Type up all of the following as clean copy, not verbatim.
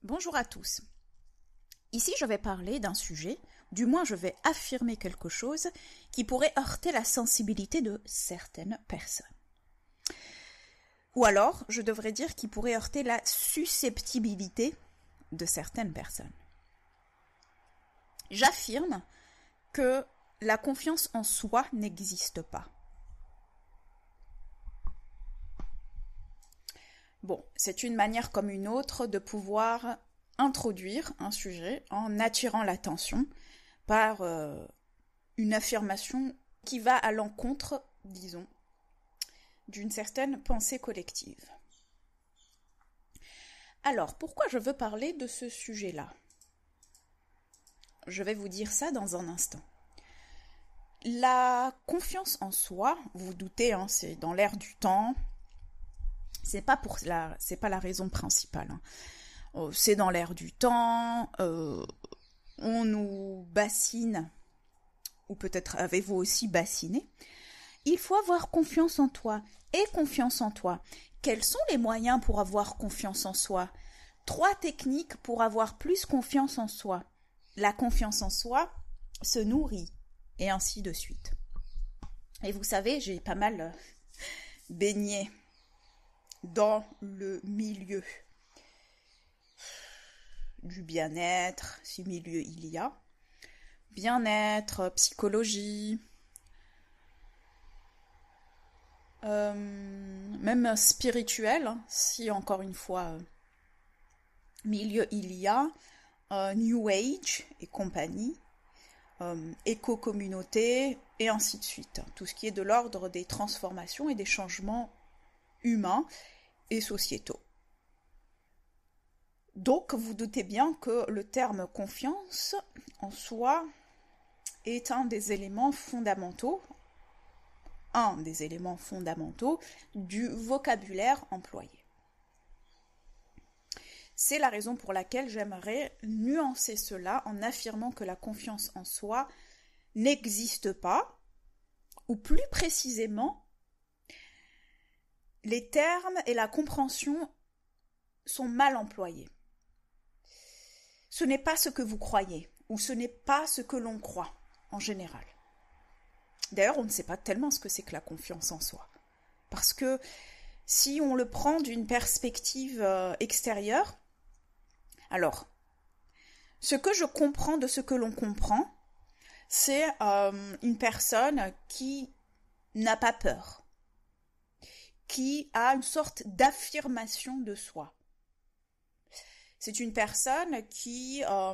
Bonjour à tous. Ici, je vais parler d'un sujet, du moins je vais affirmer quelque chose qui pourrait heurter la sensibilité de certaines personnes. Ou alors, je devrais dire qui pourrait heurter la susceptibilité de certaines personnes. J'affirme que la confiance en soi n'existe pas. Bon, c'est une manière comme une autre de pouvoir introduire un sujet en attirant l'attention par une affirmation qui va à l'encontre, disons, d'une certaine pensée collective. Alors, pourquoi je veux parler de ce sujet-là ? Je vais vous dire ça dans un instant. La confiance en soi, vous vous doutez, c'est dans l'air du temps. C'est pas la raison principale. C'est dans l'air du temps. On nous bassine, ou peut-être avez-vous aussi bassiné. Il faut avoir confiance en toi. Et confiance en toi. Quels sont les moyens pour avoir confiance en soi ? 3 techniques pour avoir plus confiance en soi. La confiance en soi se nourrit, et ainsi de suite. Et vous savez, j'ai pas mal baigné dans le milieu du bien-être, si milieu il y a, bien-être, psychologie, même spirituel, si encore une fois milieu il y a, New Age et compagnie, éco-communauté et ainsi de suite. Tout ce qui est de l'ordre des transformations et des changements humains et sociétaux. Donc, vous doutez bien que le terme confiance en soi est un des éléments fondamentaux du vocabulaire employé. C'est la raison pour laquelle j'aimerais nuancer cela en affirmant que la confiance en soi n'existe pas, ou plus précisément, les termes et la compréhension sont mal employés. Ce n'est pas ce que vous croyez, ou ce n'est pas ce que l'on croit, en général. D'ailleurs, on ne sait pas tellement ce que c'est que la confiance en soi. Parce que si on le prend d'une perspective extérieure, alors, ce que je comprends de ce que l'on comprend, c'est une personne qui n'a pas peur, qui a une sorte d'affirmation de soi. C'est une personne qui a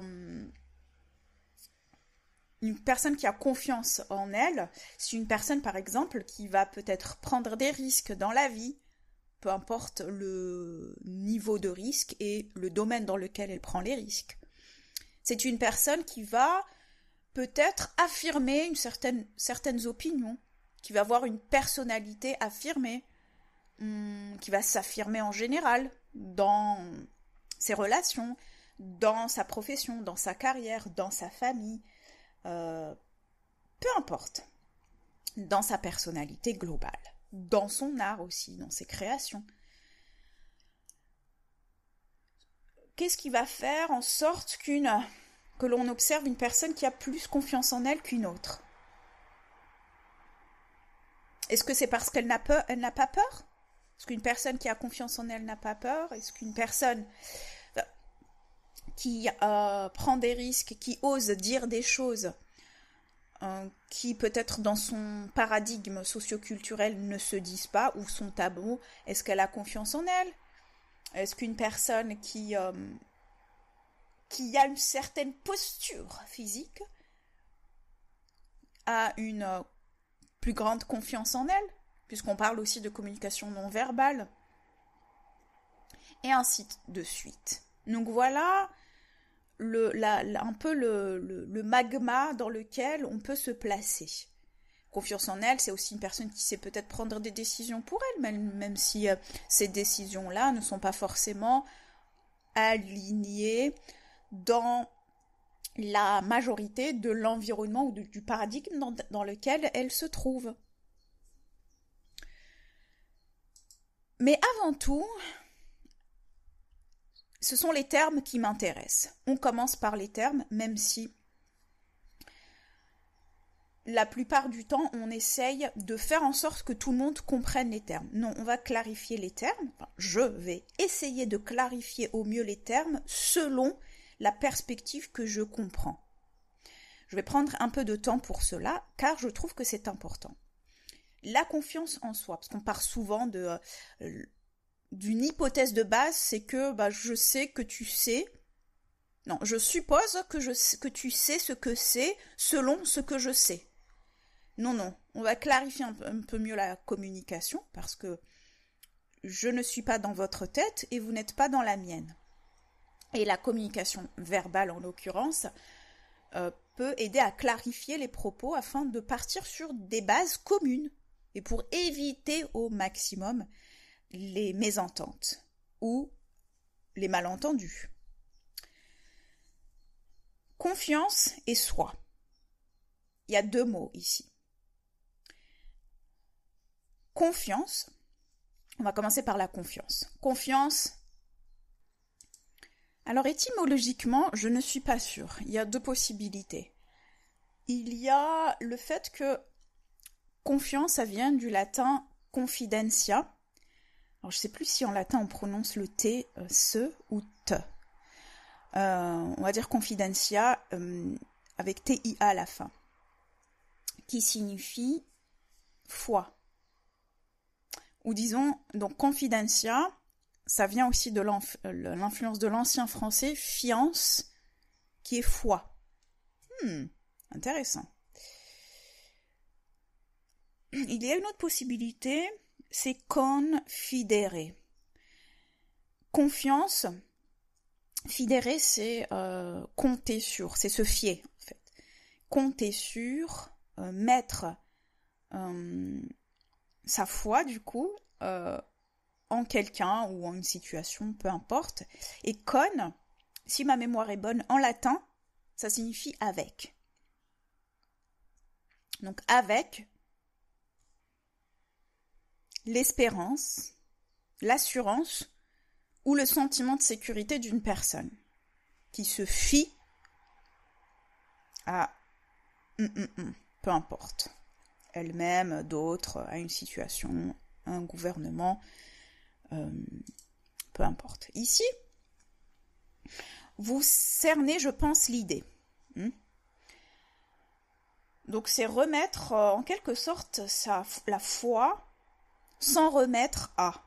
confiance en elle. C'est une personne, par exemple, qui va peut-être prendre des risques dans la vie, peu importe le niveau de risque et le domaine dans lequel elle prend les risques. C'est une personne qui va peut-être affirmer certaines opinions, qui va avoir une personnalité affirmée, qui va s'affirmer en général dans ses relations, dans sa profession, dans sa carrière, dans sa famille, peu importe, dans sa personnalité globale, dans son art aussi, dans ses créations. Qu'est-ce qui va faire en sorte que l'on observe une personne qui a plus confiance en elle qu'une autre ? Est-ce que c'est parce qu'elle n'a pas peur ? Est-ce qu'une personne qui a confiance en elle n'a pas peur ? Est-ce qu'une personne qui prend des risques, qui ose dire des choses qui peut-être dans son paradigme socio-culturel ne se disent pas ou sont tabous, est-ce qu'elle a confiance en elle ? Est-ce qu'une personne qui a une certaine posture physique a une plus grande confiance en elle ? Puisqu'on parle aussi de communication non verbale, et ainsi de suite. Donc voilà un peu le magma dans lequel on peut se placer. Confiance en elle, c'est aussi une personne qui sait peut-être prendre des décisions pour elle, même si ces décisions-là ne sont pas forcément alignées dans la majorité de l'environnement ou du paradigme dans lequel elle se trouve. Mais avant tout, ce sont les termes qui m'intéressent. On commence par les termes, même si la plupart du temps, on essaye de faire en sorte que tout le monde comprenne les termes. Non, on va clarifier les termes. Enfin, je vais essayer de clarifier au mieux les termes selon la perspective que je comprends. Je vais prendre un peu de temps pour cela, car je trouve que c'est important. La confiance en soi, parce qu'on part souvent d'une hypothèse de base, c'est que je sais que tu sais. Non, je suppose que tu sais ce que c'est selon ce que je sais. Non, on va clarifier un peu mieux la communication, parce que je ne suis pas dans votre tête et vous n'êtes pas dans la mienne. Et la communication verbale, en l'occurrence, peut aider à clarifier les propos afin de partir sur des bases communes et pour éviter au maximum les mésententes ou les malentendus. Confiance et soi. Il y a 2 mots ici. Confiance, on va commencer par la confiance. Confiance, alors étymologiquement, je ne suis pas sûre. Il y a 2 possibilités. Il y a le fait que confiance, ça vient du latin confidentia. Alors je ne sais plus si en latin on prononce le T, se ou te. On va dire confidentia avec TIA à la fin, qui signifie foi. Ou disons, donc confidencia, ça vient aussi de l'influence de l'ancien français, fiance, qui est foi. Intéressant. Il y a une autre possibilité, c'est confidere. Confiance, fidere, c'est compter sur, c'est se fier, en fait. Compter sur, mettre sa foi, du coup, en quelqu'un ou en une situation, peu importe. Et con, si ma mémoire est bonne, en latin, ça signifie avec. Donc avec l'espérance, l'assurance ou le sentiment de sécurité d'une personne qui se fie à peu importe, elle-même, d'autres, à une situation, un gouvernement, peu importe. Ici, vous cernez, je pense, l'idée. Donc c'est remettre en quelque sorte la foi sans remettre à.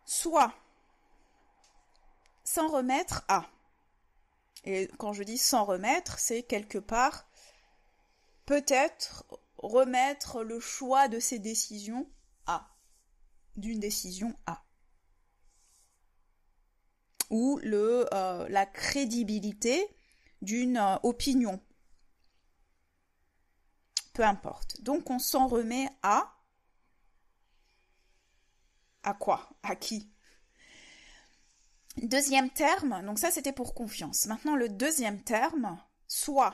Soit sans remettre à. Et quand je dis sans remettre, c'est quelque part peut-être remettre le choix de ses décisions à. D'une décision à. Ou la crédibilité d'une opinion. Peu importe. Donc on s'en remet à quoi? À qui? Deuxième terme, donc ça c'était pour confiance. Maintenant le deuxième terme, soit.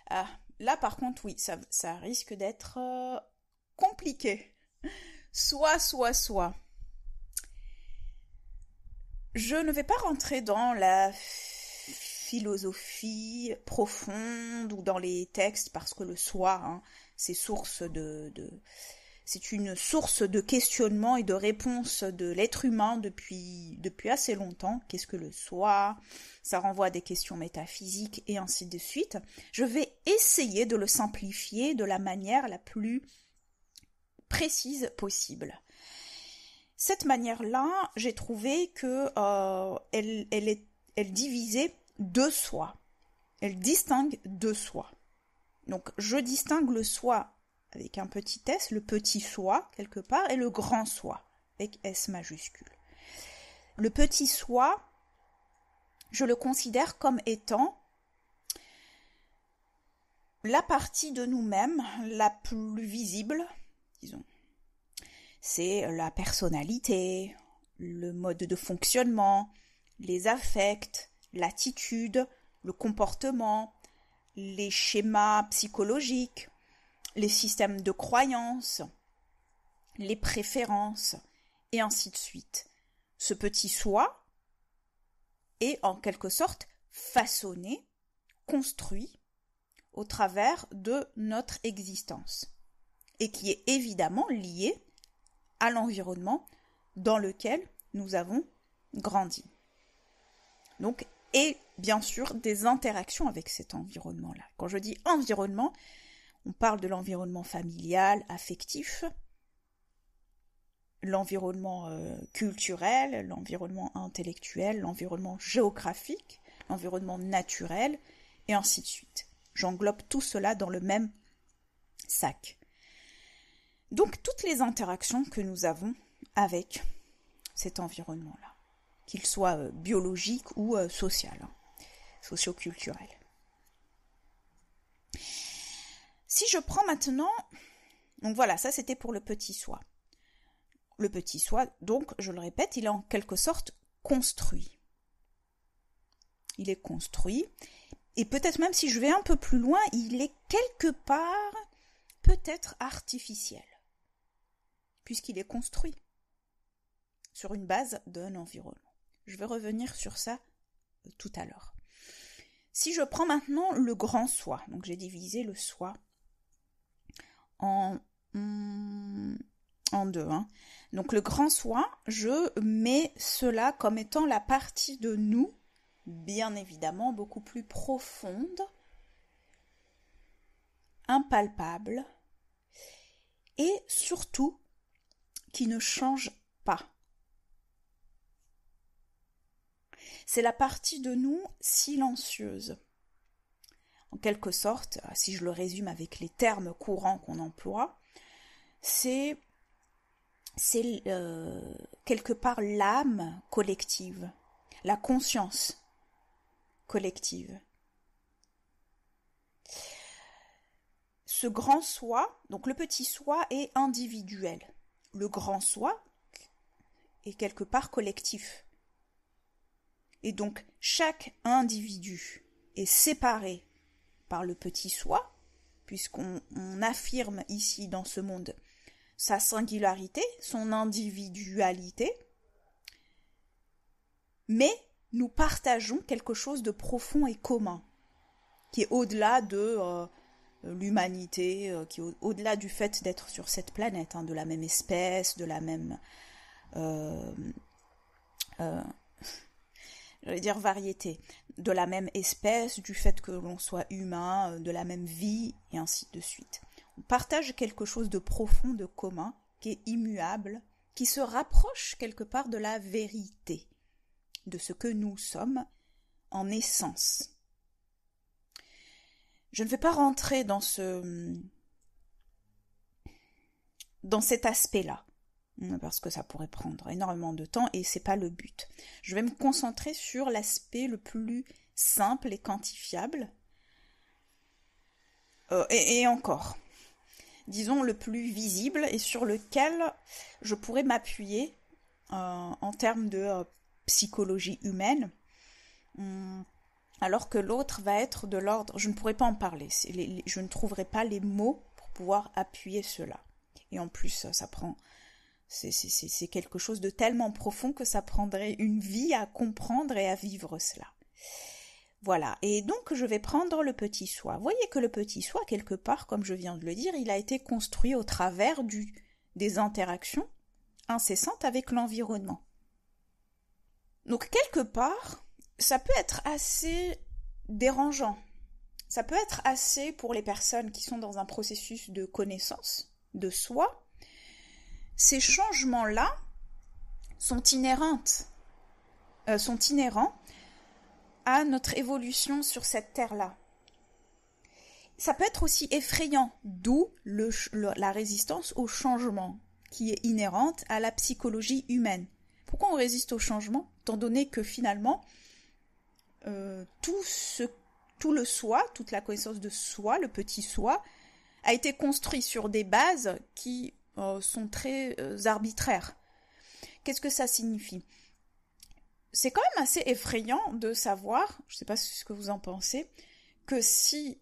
Là par contre oui, ça risque d'être compliqué. Soit. Je ne vais pas rentrer dans la philosophie profonde ou dans les textes parce que le soi, c'est source c'est une source de questionnement et de réponse de l'être humain depuis assez longtemps. Qu'est-ce que le soi? Ça renvoie à des questions métaphysiques et ainsi de suite. Je vais essayer de le simplifier de la manière la plus précise possible. Cette manière-là, j'ai trouvé que elle divisait 2 soi. Elle distingue 2 soi. Donc, je distingue le soi avec un petit s, le petit soi, quelque part, et le grand soi, avec S majuscule. Le petit soi, je le considère comme étant la partie de nous-mêmes la plus visible, disons. C'est la personnalité, le mode de fonctionnement, les affects, l'attitude, le comportement, les schémas psychologiques, les systèmes de croyances, les préférences et ainsi de suite. Ce petit soi est en quelque sorte façonné, construit au travers de notre existence et qui est évidemment lié à l'environnement dans lequel nous avons grandi. Donc, et bien sûr des interactions avec cet environnement-là. Quand je dis environnement, on parle de l'environnement familial, affectif, l'environnement culturel, l'environnement intellectuel, l'environnement géographique, l'environnement naturel, et ainsi de suite. J'englobe tout cela dans le même sac. Donc, toutes les interactions que nous avons avec cet environnement-là, qu'il soit biologique ou social, socio-culturel. Si je prends maintenant, donc voilà, ça c'était pour le petit soi. Le petit soi, donc, je le répète, il est en quelque sorte construit. Il est construit, et peut-être même si je vais un peu plus loin, il est quelque part peut-être artificiel, puisqu'il est construit sur une base d'un environnement. Je vais revenir sur ça tout à l'heure. Si je prends maintenant le grand soi, donc j'ai divisé le soi en deux. Donc le grand soi, je mets cela comme étant la partie de nous, bien évidemment beaucoup plus profonde, impalpable, et surtout qui ne change pas. C'est la partie de nous silencieuse. En quelque sorte, si je le résume avec les termes courants qu'on emploie, c'est quelque part l'âme collective, la conscience collective. Ce grand soi, donc le petit soi est individuel. Le grand soi est quelque part collectif. Et donc, chaque individu est séparé par le petit soi, puisqu'on affirme ici dans ce monde sa singularité, son individualité, mais nous partageons quelque chose de profond et commun, qui est au-delà de l'humanité, qui est au-delà du fait d'être sur cette planète, de la même espèce, de la même j'allais dire variété, de la même espèce, du fait que l'on soit humain, de la même vie, et ainsi de suite. On partage quelque chose de profond, de commun, qui est immuable, qui se rapproche quelque part de la vérité, de ce que nous sommes en essence. Je ne vais pas rentrer dans cet aspect-là, parce que ça pourrait prendre énormément de temps et c'est pas le but. Je vais me concentrer sur l'aspect le plus simple et quantifiable, et encore, disons le plus visible et sur lequel je pourrais m'appuyer en termes de psychologie humaine, alors que l'autre va être de l'ordre, je ne pourrais pas en parler, je ne trouverai pas les mots pour pouvoir appuyer cela. Et en plus, ça prend... C'est quelque chose de tellement profond que ça prendrait une vie à comprendre et à vivre cela. Voilà, et donc je vais prendre le petit soi. Vous voyez que le petit soi, quelque part, comme je viens de le dire, il a été construit au travers des interactions incessantes avec l'environnement. Donc quelque part, ça peut être assez dérangeant. Ça peut être assez pour les personnes qui sont dans un processus de connaissance de soi. Ces changements-là sont inhérents à notre évolution sur cette terre-là. Ça peut être aussi effrayant, d'où la résistance au changement, qui est inhérente à la psychologie humaine. Pourquoi on résiste au changement, étant donné que finalement, tout le soi, toute la connaissance de soi, le petit soi, a été construit sur des bases qui sont très arbitraires. Qu'est-ce que ça signifie ? C'est quand même assez effrayant de savoir, je ne sais pas ce que vous en pensez, que si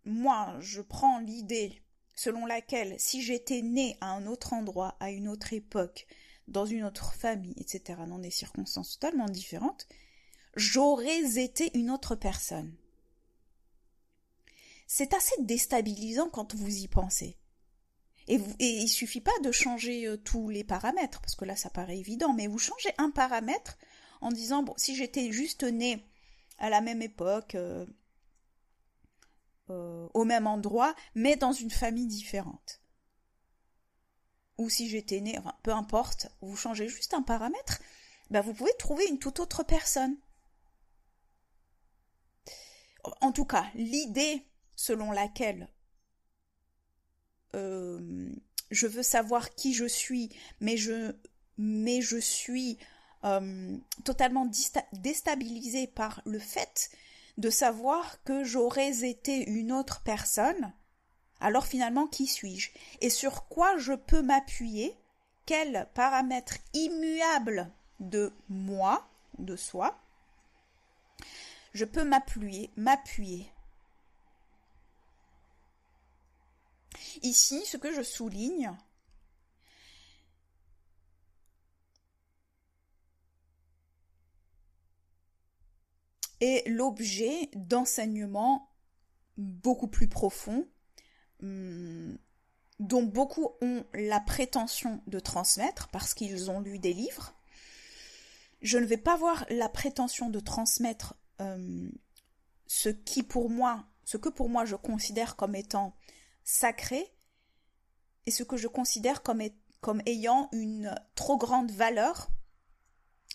moi je prends l'idée selon laquelle si j'étais née à un autre endroit, à une autre époque, dans une autre famille, etc., dans des circonstances totalement différentes, j'aurais été une autre personne. C'est assez déstabilisant quand vous y pensez. Et il suffit pas de changer tous les paramètres, parce que là ça paraît évident, mais vous changez un paramètre en disant, bon, si j'étais juste née à la même époque, au même endroit, mais dans une famille différente. Ou si j'étais née, enfin, peu importe, vous changez juste un paramètre, ben vous pouvez trouver une toute autre personne. En tout cas, l'idée selon laquelle je veux savoir qui je suis, mais je suis totalement déstabilisée par le fait de savoir que j'aurais été une autre personne, alors finalement qui suis-je? Et sur quoi je peux m'appuyer? Quels paramètres immuables de moi, de soi, je peux m'appuyer? Ici, ce que je souligne, est l'objet d'enseignements beaucoup plus profonds, dont beaucoup ont la prétention de transmettre parce qu'ils ont lu des livres. Je ne vais pas voir la prétention de transmettre ce que pour moi je considère comme étant sacré et ce que je considère comme ayant une trop grande valeur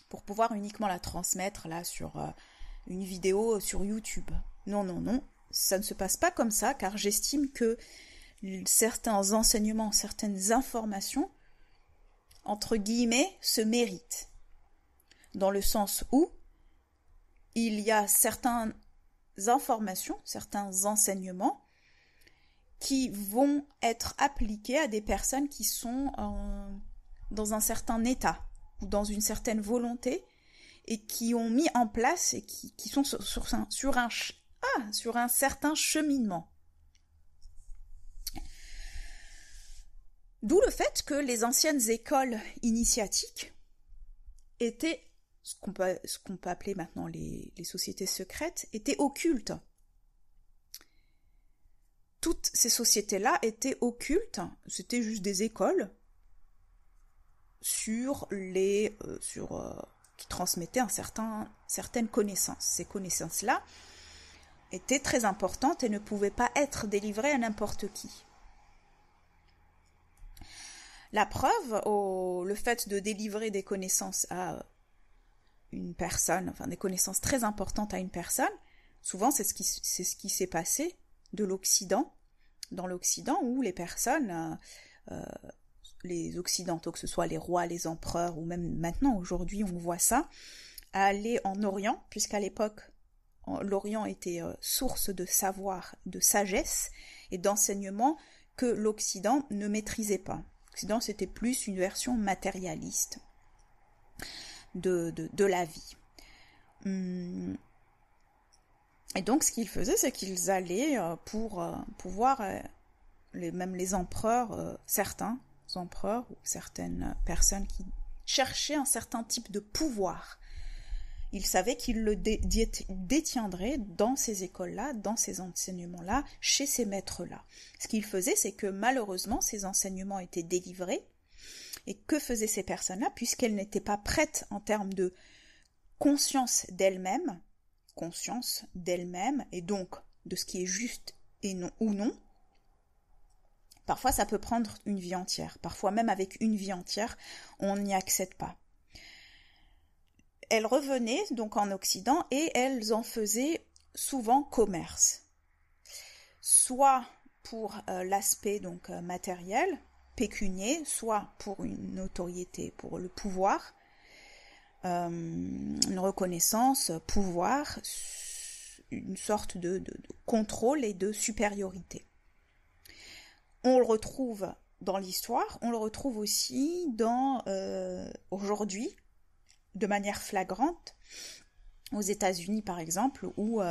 pour pouvoir uniquement la transmettre là sur une vidéo sur YouTube. Non, ça ne se passe pas comme ça, car j'estime que certains enseignements, certaines informations, entre guillemets, se méritent. Dans le sens où il y a certaines informations, certains enseignements qui vont être appliqués à des personnes qui sont dans un certain état ou dans une certaine volonté et qui ont mis en place et qui sont sur un certain cheminement. D'où le fait que les anciennes écoles initiatiques étaient, ce qu'on peut appeler maintenant les sociétés secrètes, étaient occultes. Toutes ces sociétés-là étaient occultes, c'était juste des écoles qui transmettaient certaines connaissances. Ces connaissances-là étaient très importantes et ne pouvaient pas être délivrées à n'importe qui. La preuve, le fait de délivrer des connaissances à une personne, enfin des connaissances très importantes à une personne, souvent c'est ce qui s'est passé dans l'Occident où les personnes, les Occidentaux, que ce soit les rois, les empereurs, ou même maintenant, aujourd'hui, on voit ça, aller en Orient, puisqu'à l'époque, l'Orient était source de savoir, de sagesse et d'enseignement que l'Occident ne maîtrisait pas. L'Occident, c'était plus une version matérialiste de la vie. Et donc, ce qu'ils faisaient, c'est qu'ils allaient pour pouvoir, même les empereurs, certains empereurs ou certaines personnes qui cherchaient un certain type de pouvoir, ils savaient qu'ils le détiendraient dans ces écoles-là, dans ces enseignements-là, chez ces maîtres-là. Ce qu'ils faisaient, c'est que malheureusement, ces enseignements étaient délivrés. Et que faisaient ces personnes-là, puisqu'elles n'étaient pas prêtes en termes de conscience d'elles-mêmes, et donc de ce qui est juste et non ou non. Parfois, ça peut prendre une vie entière. Parfois, même avec une vie entière, on n'y accède pas. Elles revenaient donc en Occident et elles en faisaient souvent commerce. Soit pour l'aspect donc matériel, pécunier, soit pour une notoriété, pour le pouvoir, une reconnaissance, pouvoir, une sorte de contrôle et de supériorité. On le retrouve dans l'histoire, on le retrouve aussi aujourd'hui, de manière flagrante, aux États-Unis par exemple, où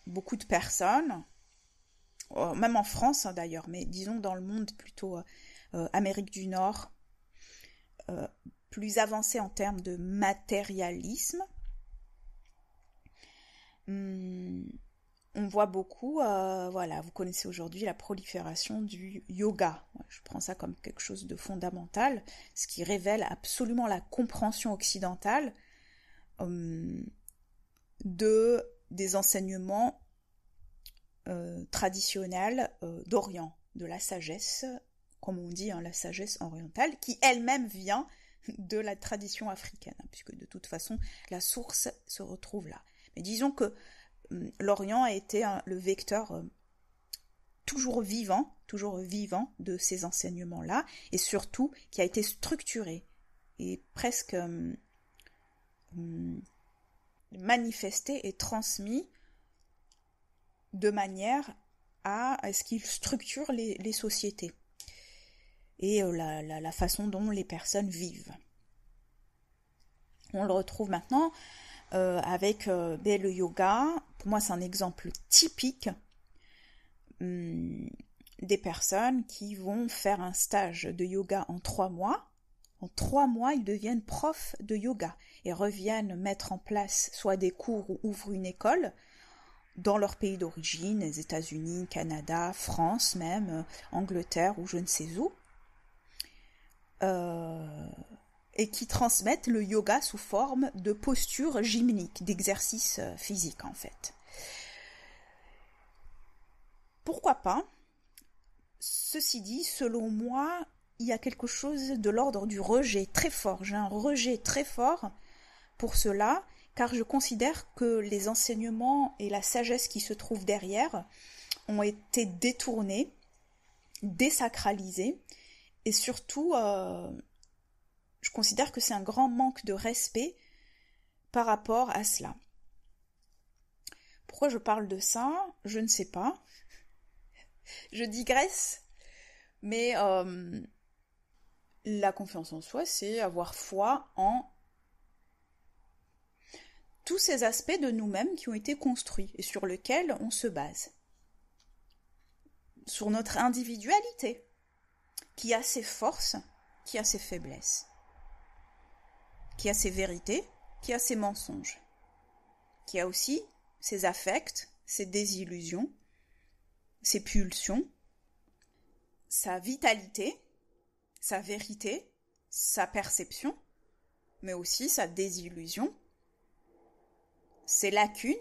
beaucoup de personnes, même en France d'ailleurs, mais disons dans le monde plutôt Amérique du Nord, plus avancé en termes de matérialisme. On voit beaucoup, voilà, vous connaissez aujourd'hui la prolifération du yoga. Je prends ça comme quelque chose de fondamental, ce qui révèle absolument la compréhension occidentale des enseignements traditionnels d'Orient, de la sagesse, comme on dit, la sagesse orientale, qui elle-même vient de la tradition africaine, puisque de toute façon, la source se retrouve là. Mais disons que l'Orient a été le vecteur toujours vivant de ces enseignements-là, et surtout qui a été structuré et presque manifesté et transmis de manière à ce qu'il structure les sociétés et la façon dont les personnes vivent. On le retrouve maintenant avec le yoga. Pour moi, c'est un exemple typique des personnes qui vont faire un stage de yoga en 3 mois. En 3 mois, ils deviennent profs de yoga et reviennent mettre en place soit des cours ou ouvrent une école dans leur pays d'origine, les États-Unis, Canada, France même, Angleterre ou je ne sais où, et qui transmettent le yoga sous forme de postures gymniques, d'exercices physiques en fait. Pourquoi pas? Ceci dit, selon moi, il y a quelque chose de l'ordre du rejet très fort. J'ai un rejet très fort pour cela, car je considère que les enseignements et la sagesse qui se trouvent derrière ont été détournés, désacralisés, et surtout, je considère que c'est un grand manque de respect par rapport à cela. Pourquoi je parle de ça? Je ne sais pas. Je digresse, mais la confiance en soi, c'est avoir foi en tous ces aspects de nous-mêmes qui ont été construits et sur lesquels on se base. Sur notre individualité, qui a ses forces, qui a ses faiblesses, qui a ses vérités, qui a ses mensonges, qui a aussi ses affects, ses désillusions, ses pulsions, sa vitalité, sa vérité, sa perception, mais aussi sa désillusion, ses lacunes,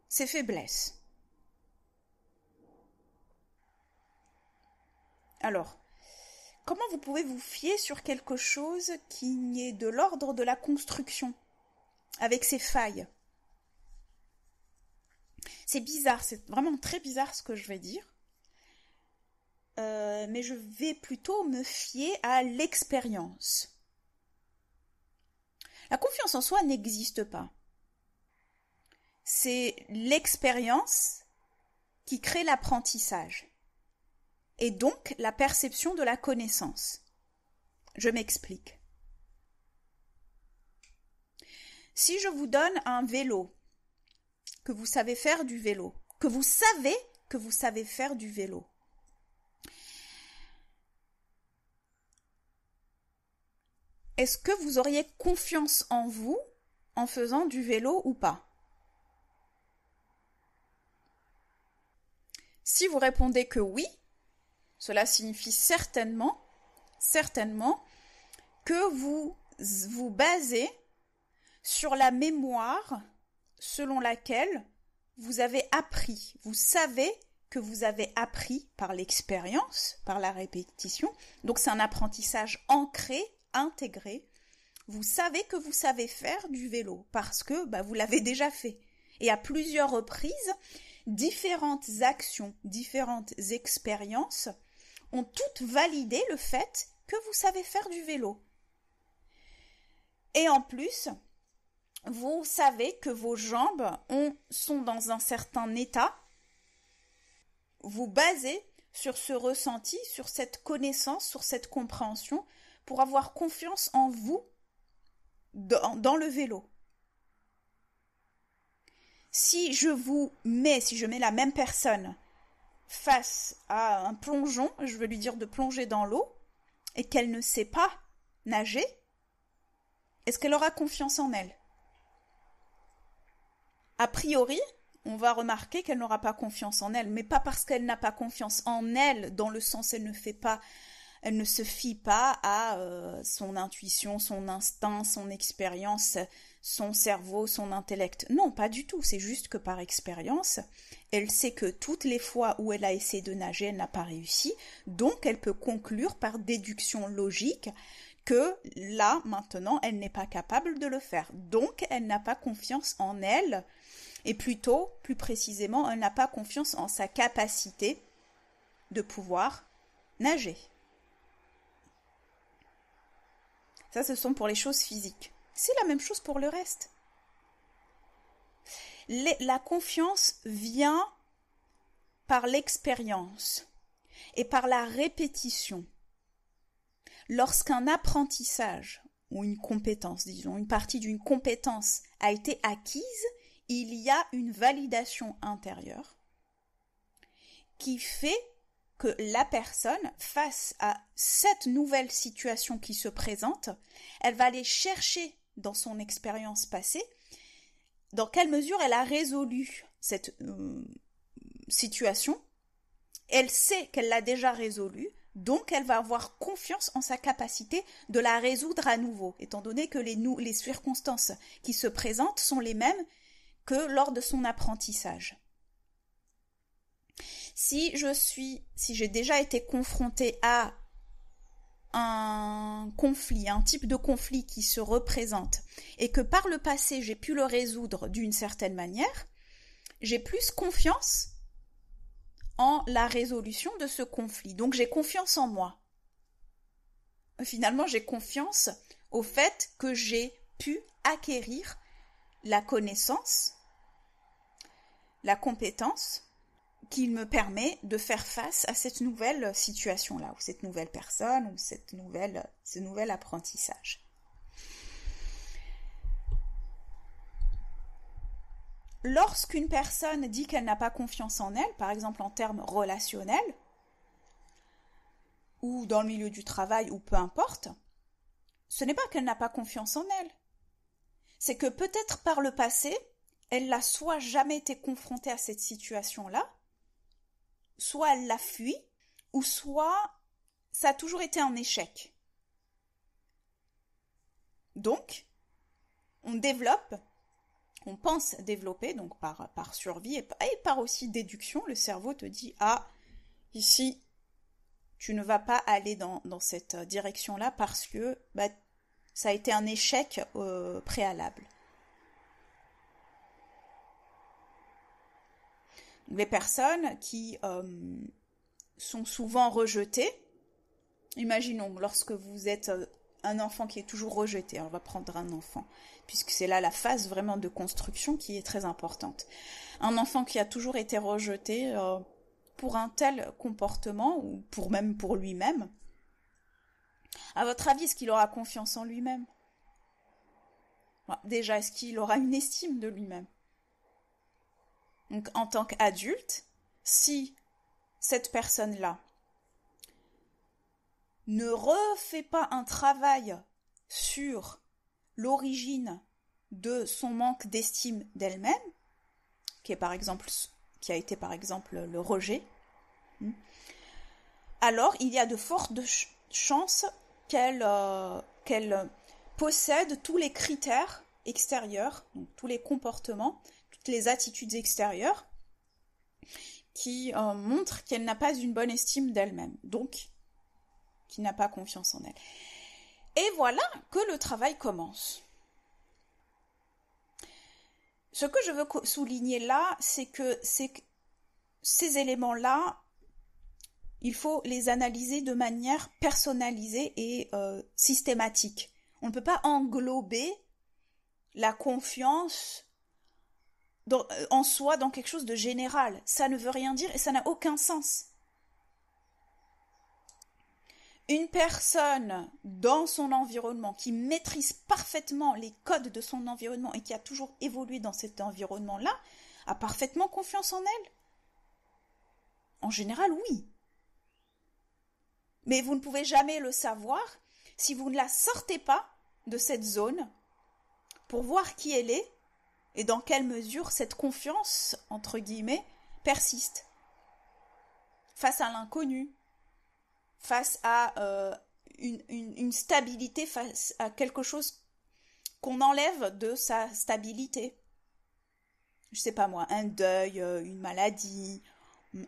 ses faiblesses. Alors, comment vous pouvez vous fier sur quelque chose qui est de l'ordre de la construction, avec ses failles? C'est bizarre, c'est vraiment très bizarre ce que je vais dire. Mais je vais plutôt me fier à l'expérience. La confiance en soi n'existe pas. C'est l'expérience qui crée l'apprentissage. Et donc la perception de la connaissance. Je m'explique. Si je vous donne un vélo, que vous savez faire du vélo, que vous savez faire du vélo, est-ce que vous auriez confiance en vous en faisant du vélo ou pas? Si vous répondez que oui, cela signifie certainement que vous vous basez sur la mémoire selon laquelle vous avez appris. Vous savez que vous avez appris par l'expérience, par la répétition. Donc c'est un apprentissage ancré, intégré. Vous savez que vous savez faire du vélo parce que vous l'avez déjà fait. Et à plusieurs reprises, différentes actions, différentes expériences ont toutes validé le fait que vous savez faire du vélo. Et en plus, vous savez que vos jambes sont dans un certain état. Vous basez sur ce ressenti, sur cette connaissance, sur cette compréhension, pour avoir confiance en vous dans le vélo. Si je mets la même personne face à un plongeon, je veux lui dire de plonger dans l'eau, et qu'elle ne sait pas nager, est-ce qu'elle aura confiance en elle? A priori, on va remarquer qu'elle n'aura pas confiance en elle, mais pas parce qu'elle n'a pas confiance en elle, dans le sens elle ne se fie pas à son intuition, son instinct, son expérience, son cerveau, son intellect. Non, pas du tout. C'est juste que par expérience, elle sait que toutes les fois où elle a essayé de nager, elle n'a pas réussi. Donc, elle peut conclure par déduction logique que là, maintenant, elle n'est pas capable de le faire. Donc, elle n'a pas confiance en elle. Et plutôt, plus précisément, elle n'a pas confiance en sa capacité de pouvoir nager. Ça, ce sont pour les choses physiques. C'est la même chose pour le reste. La confiance vient par l'expérience et par la répétition. Lorsqu'un apprentissage ou une compétence, disons, une partie d'une compétence a été acquise, il y a une validation intérieure qui fait que la personne, face à cette nouvelle situation qui se présente, elle va aller chercher dans son expérience passée dans quelle mesure elle a résolu cette situation. Elle sait qu'elle l'a déjà résolue, donc elle va avoir confiance en sa capacité de la résoudre à nouveau, étant donné que les circonstances qui se présentent sont les mêmes que lors de son apprentissage. Si j'ai déjà été confrontée à un conflit, un type de conflit qui se représente, et que par le passé j'ai pu le résoudre d'une certaine manière, j'ai plus confiance en la résolution de ce conflit. Donc j'ai confiance en moi. Finalement, j'ai confiance au fait que j'ai pu acquérir la connaissance, la compétence qui me permet de faire face à cette nouvelle situation-là, ou cette nouvelle personne, ou ce nouvel apprentissage. Lorsqu'une personne dit qu'elle n'a pas confiance en elle, par exemple en termes relationnels, ou dans le milieu du travail, ou peu importe, ce n'est pas qu'elle n'a pas confiance en elle. C'est que peut-être par le passé, elle n'a soit jamais été confrontée à cette situation-là, soit elle l'a fui, ou soit ça a toujours été un échec. Donc, on pense développer, donc par survie et par aussi déduction, le cerveau te dit « Ah, ici, tu ne vas pas aller dans cette direction-là parce que ça a été un échec préalable. » Les personnes qui sont souvent rejetées, imaginons lorsque vous êtes un enfant qui est toujours rejeté, on va prendre un enfant, puisque c'est là la phase vraiment de construction qui est très importante. Un enfant qui a toujours été rejeté pour un tel comportement, ou même pour lui-même, à votre avis, est-ce qu'il aura confiance en lui-même? Déjà, est-ce qu'il aura une estime de lui-même? Donc, en tant qu'adulte, si cette personne-là ne refait pas un travail sur l'origine de son manque d'estime d'elle-même, qui a été par exemple le rejet, alors il y a de fortes chances qu'elle possède tous les critères extérieurs, donc tous les comportements, toutes les attitudes extérieures qui montrent qu'elle n'a pas une bonne estime d'elle-même, donc qui n'a pas confiance en elle. Et voilà que le travail commence. Ce que je veux souligner là, c'est que ces éléments-là, il faut les analyser de manière personnalisée et systématique. On ne peut pas englober la confiance en soi dans quelque chose de général. Ça ne veut rien dire et ça n'a aucun sens. Une personne dans son environnement qui maîtrise parfaitement les codes de son environnement et qui a toujours évolué dans cet environnement-là a parfaitement confiance en elle. En général, oui. Mais vous ne pouvez jamais le savoir si vous ne la sortez pas de cette zone pour voir qui elle est et dans quelle mesure cette confiance, entre guillemets, persiste face à l'inconnu, face à une stabilité, face à quelque chose qu'on enlève de sa stabilité. Je sais pas moi, un deuil, une maladie,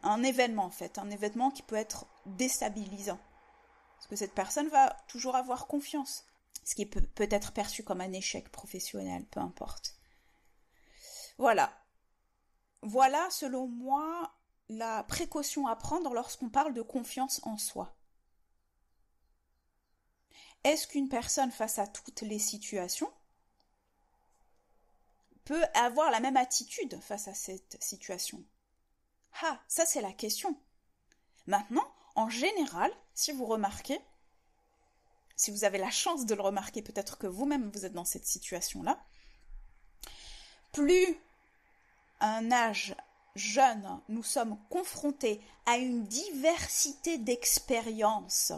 un événement en fait, un événement qui peut être déstabilisant. Parce que cette personne va toujours avoir confiance, ce qui peut être perçu comme un échec professionnel, peu importe. Voilà. Voilà, selon moi, la précaution à prendre lorsqu'on parle de confiance en soi. Est-ce qu'une personne, face à toutes les situations, peut avoir la même attitude face à cette situation? Ah, ça c'est la question. Maintenant, en général, si vous remarquez, si vous avez la chance de le remarquer, peut-être que vous-même vous êtes dans cette situation-là, plus à un âge jeune, nous sommes confrontés à une diversité d'expériences.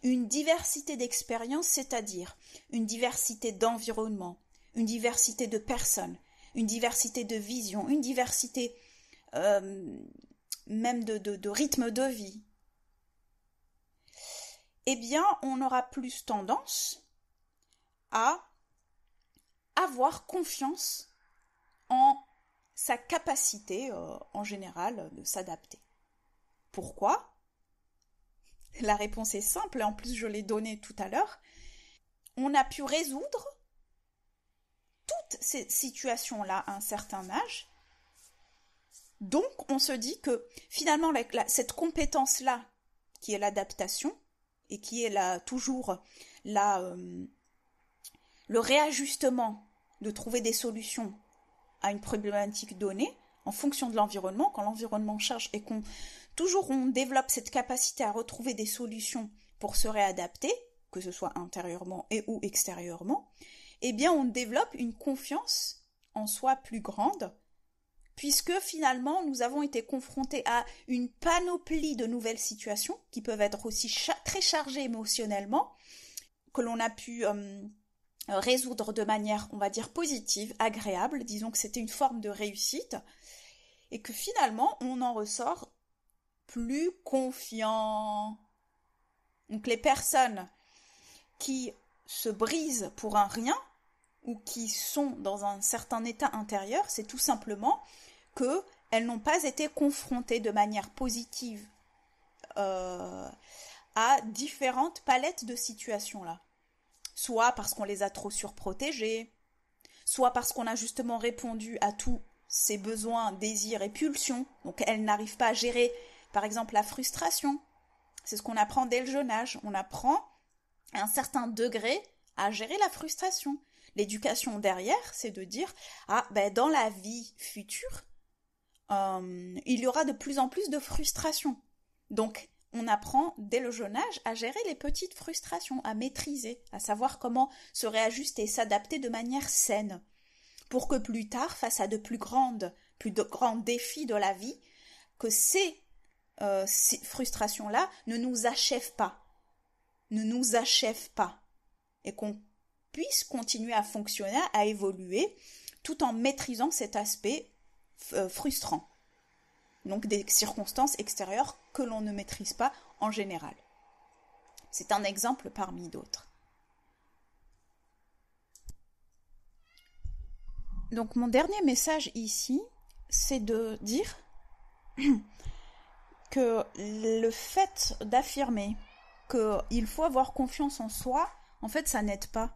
Une diversité d'expériences, c'est-à-dire une diversité d'environnement, une diversité de personnes, une diversité de visions, une diversité même de rythme de vie, eh bien, on aura plus tendance à avoir confiance en sa capacité, en général, de s'adapter. Pourquoi ? La réponse est simple, et en plus je l'ai donnée tout à l'heure. On a pu résoudre toutes ces situations-là à un certain âge. Donc, on se dit que finalement, cette compétence-là, qui est l'adaptation, et qui est toujours le réajustement de trouver des solutions à une problématique donnée, en fonction de l'environnement, quand l'environnement change et qu'on développe cette capacité à retrouver des solutions pour se réadapter, que ce soit intérieurement et ou extérieurement, eh bien on développe une confiance en soi plus grande, puisque finalement nous avons été confrontés à une panoplie de nouvelles situations qui peuvent être aussi très chargées émotionnellement, que l'on a pu résoudre de manière, on va dire, positive, agréable, disons que c'était une forme de réussite, et que finalement on en ressort plus confiant. Donc les personnes qui se brisent pour un rien, ou qui sont dans un certain état intérieur, c'est tout simplement qu'elles n'ont pas été confrontées de manière positive à différentes palettes de situations-là. Soit parce qu'on les a trop surprotégées, soit parce qu'on a justement répondu à tous ces besoins, désirs et pulsions, donc elles n'arrivent pas à gérer, par exemple, la frustration. C'est ce qu'on apprend dès le jeune âge. On apprend à un certain degré à gérer la frustration. L'éducation derrière, c'est de dire dans la vie future, il y aura de plus en plus de frustration. Donc, on apprend dès le jeune âge à gérer les petites frustrations, à maîtriser, à savoir comment se réajuster et s'adapter de manière saine, pour que plus tard, face à de plus grands défis de la vie, que ces frustrations-là ne nous achèvent pas, et qu'on puisse continuer à fonctionner, à évoluer, tout en maîtrisant cet aspect frustrant. Donc des circonstances extérieures que l'on ne maîtrise pas en général. C'est un exemple parmi d'autres. Donc mon dernier message ici, c'est de dire que le fait d'affirmer qu'il faut avoir confiance en soi, en fait ça n'aide pas.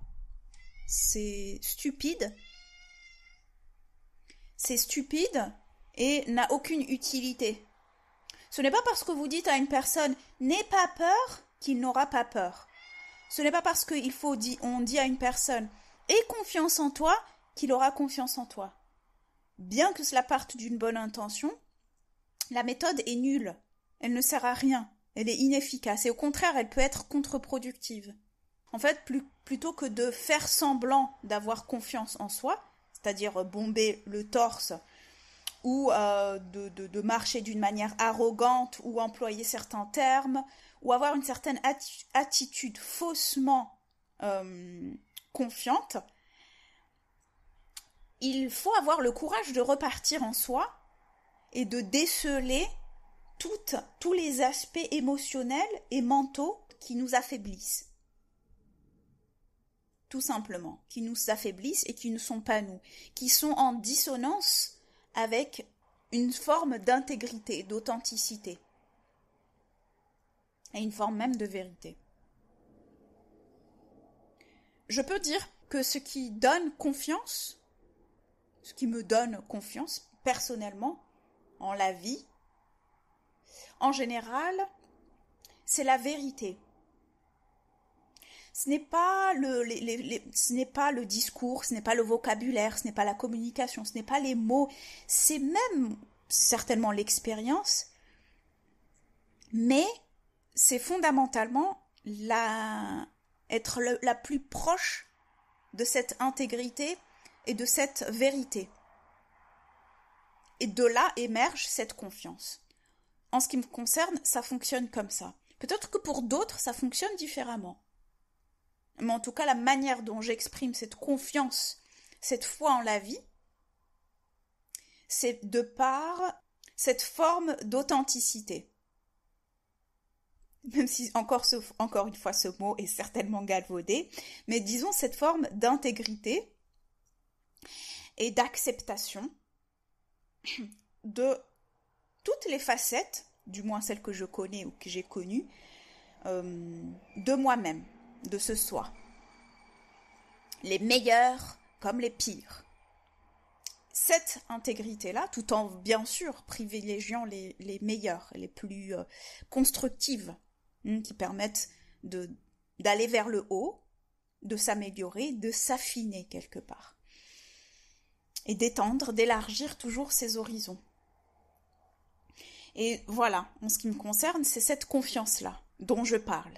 C'est stupide. C'est stupide et n'a aucune utilité. Ce n'est pas parce que vous dites à une personne « n'aie pas peur » qu'il n'aura pas peur. Ce n'est pas parce qu'on dit à une personne « aie confiance en toi » qu'il aura confiance en toi. Bien que cela parte d'une bonne intention, la méthode est nulle. Elle ne sert à rien. Elle est inefficace et au contraire, elle peut être contre-productive. En fait, plutôt que de faire semblant d'avoir confiance en soi, c'est-à-dire bomber le torse ou de marcher d'une manière arrogante, ou employer certains termes, ou avoir une certaine attitude faussement confiante, il faut avoir le courage de repartir en soi et de déceler tous les aspects émotionnels et mentaux qui nous affaiblissent. Tout simplement, qui nous affaiblissent et qui ne sont pas nous, qui sont en dissonance avec une forme d'intégrité, d'authenticité, et une forme même de vérité. Je peux dire que ce qui donne confiance, ce qui me donne confiance personnellement en la vie, en général, c'est la vérité. Ce n'est pas ce n'est pas le discours, ce n'est pas le vocabulaire, ce n'est pas la communication, ce n'est pas les mots, c'est même certainement l'expérience, mais c'est fondamentalement être la plus proche de cette intégrité et de cette vérité. Et de là émerge cette confiance. En ce qui me concerne, ça fonctionne comme ça. Peut-être que pour d'autres, ça fonctionne différemment. Mais en tout cas, la manière dont j'exprime cette confiance, cette foi en la vie, c'est de par cette forme d'authenticité. Même si, encore une fois, ce mot est certainement galvaudé, mais disons cette forme d'intégrité et d'acceptation de toutes les facettes, du moins celles que je connais ou que j'ai connues, de moi-même, de ce soi. Les meilleurs comme les pires. Cette intégrité-là, tout en bien sûr privilégiant les meilleures, les plus constructives, qui permettent d'aller vers le haut, de s'améliorer, de s'affiner quelque part. Et d'étendre, d'élargir toujours ses horizons. Et voilà, en ce qui me concerne, c'est cette confiance-là dont je parle.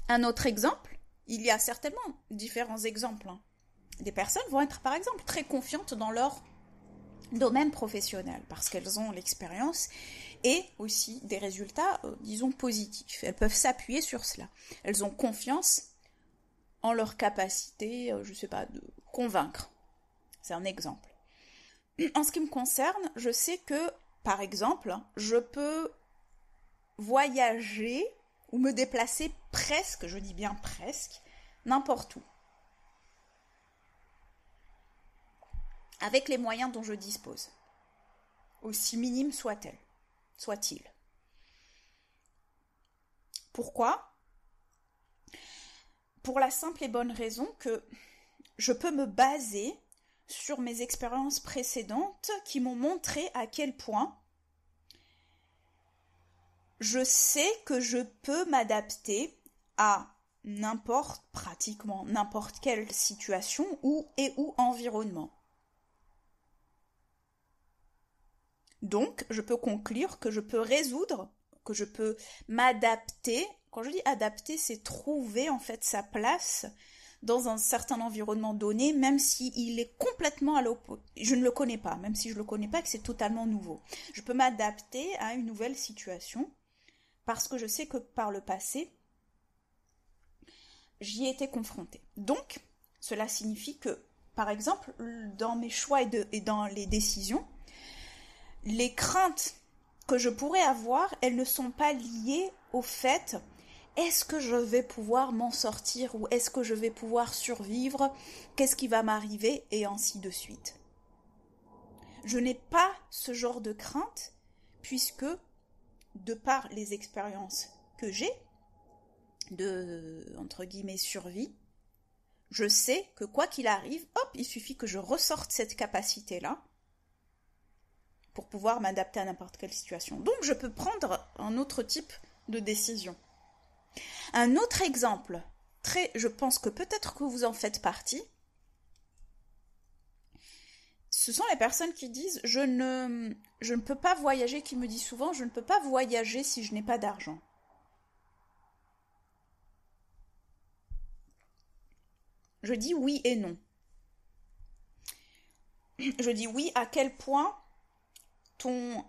Un autre exemple, il y a certainement différents exemples. Des personnes vont être par exemple très confiantes dans leur domaine professionnel parce qu'elles ont l'expérience et aussi des résultats, disons, positifs. Elles peuvent s'appuyer sur cela. Elles ont confiance en leur capacité, de convaincre. C'est un exemple. En ce qui me concerne, je sais que, par exemple, je peux voyager ou me déplacer presque, je dis bien presque, n'importe où. Avec les moyens dont je dispose, aussi minimes soit-il. Pourquoi ? Pour la simple et bonne raison que je peux me baser sur mes expériences précédentes qui m'ont montré à quel point je sais que je peux m'adapter à pratiquement n'importe quelle situation ou environnement. Donc, je peux conclure que je peux résoudre, que je peux m'adapter. Quand je dis adapter, c'est trouver en fait sa place dans un certain environnement donné, même s'il est complètement à l'opposé. Je ne le connais pas, même si je ne le connais pas, que c'est totalement nouveau. Je peux m'adapter à une nouvelle situation parce que je sais que par le passé, j'y ai été confrontée. Donc, cela signifie que, par exemple, dans mes choix et dans les décisions, les craintes que je pourrais avoir, elles ne sont pas liées au fait est-ce que je vais pouvoir m'en sortir ou est-ce que je vais pouvoir survivre, qu'est-ce qui va m'arriver et ainsi de suite. Je n'ai pas ce genre de crainte puisque, de par les expériences que j'ai de, entre guillemets, survie, je sais que quoi qu'il arrive, il suffit que je ressorte cette capacité-là pour pouvoir m'adapter à n'importe quelle situation. Donc, je peux prendre un autre type de décision. Un autre exemple, je pense que peut-être que vous en faites partie, ce sont les personnes qui disent je ne peux pas voyager, qui me disent souvent je ne peux pas voyager si je n'ai pas d'argent. Je dis oui et non. je dis oui à quel point ton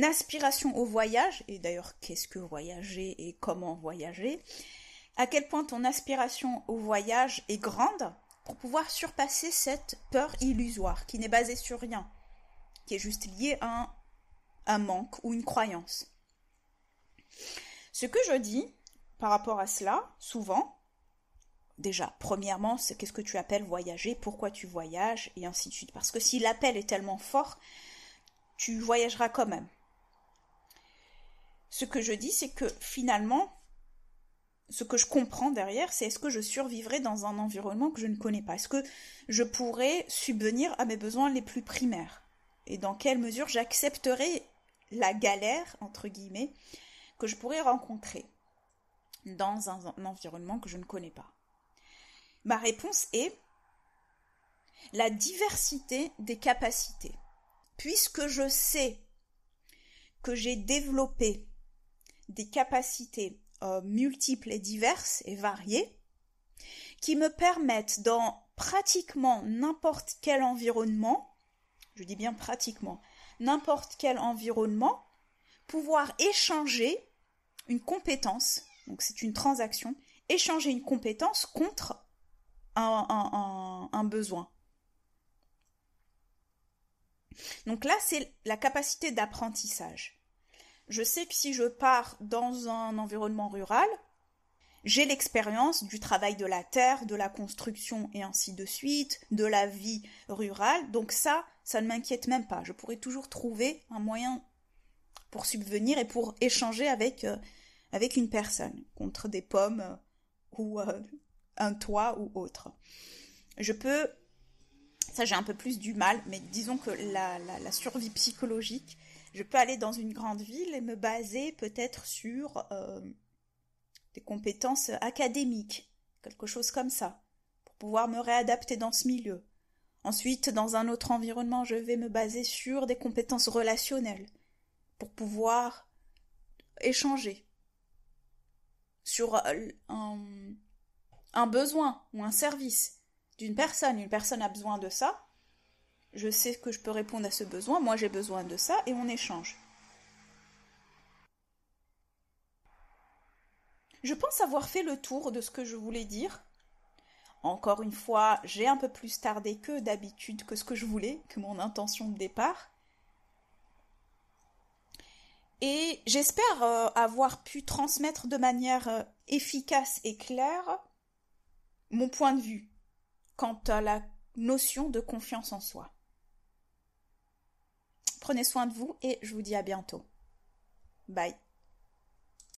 aspiration au voyage, et d'ailleurs qu'est-ce que voyager et comment voyager, à quel point ton aspiration au voyage est grande pour pouvoir surpasser cette peur illusoire qui n'est basée sur rien, qui est juste liée à un manque ou une croyance. Ce que je dis par rapport à cela, souvent, déjà, premièrement, c'est qu'est-ce que tu appelles voyager, pourquoi tu voyages, et ainsi de suite. Parce que si l'appel est tellement fort, tu voyageras quand même. Ce que je dis, c'est que finalement, ce que je comprends derrière, c'est est-ce que je survivrai dans un environnement que je ne connais pas? Est-ce que je pourrais subvenir à mes besoins les plus primaires? Et dans quelle mesure j'accepterai la galère, entre guillemets, que je pourrais rencontrer dans un environnement que je ne connais pas? Ma réponse est la diversité des capacités. Puisque je sais que j'ai développé des capacités multiples et diverses et variées qui me permettent dans pratiquement n'importe quel environnement, je dis bien pratiquement, n'importe quel environnement, pouvoir échanger une compétence, donc c'est une transaction, échanger une compétence contre un besoin. Donc là, c'est la capacité d'apprentissage. Je sais que si je pars dans un environnement rural, j'ai l'expérience du travail de la terre, de la construction et ainsi de suite, de la vie rurale. Donc ça ne m'inquiète même pas. Je pourrais toujours trouver un moyen pour subvenir et pour échanger avec une personne contre des pommes ou un toit ou autre. Ça j'ai un peu plus du mal, mais disons que la survie psychologique, je peux aller dans une grande ville et me baser peut-être sur des compétences académiques, quelque chose comme ça, pour pouvoir me réadapter dans ce milieu. Ensuite, dans un autre environnement, je vais me baser sur des compétences relationnelles, pour pouvoir échanger sur un besoin ou un service d'une personne. Une personne a besoin de ça, je sais que je peux répondre à ce besoin, moi j'ai besoin de ça, et on échange. Je pense avoir fait le tour de ce que je voulais dire. Encore une fois, j'ai un peu plus tardé que d'habitude, que ce que je voulais, que mon intention de départ. Et j'espère avoir pu transmettre de manière efficace et claire mon point de vue quant à la notion de confiance en soi. Prenez soin de vous et je vous dis à bientôt. Bye.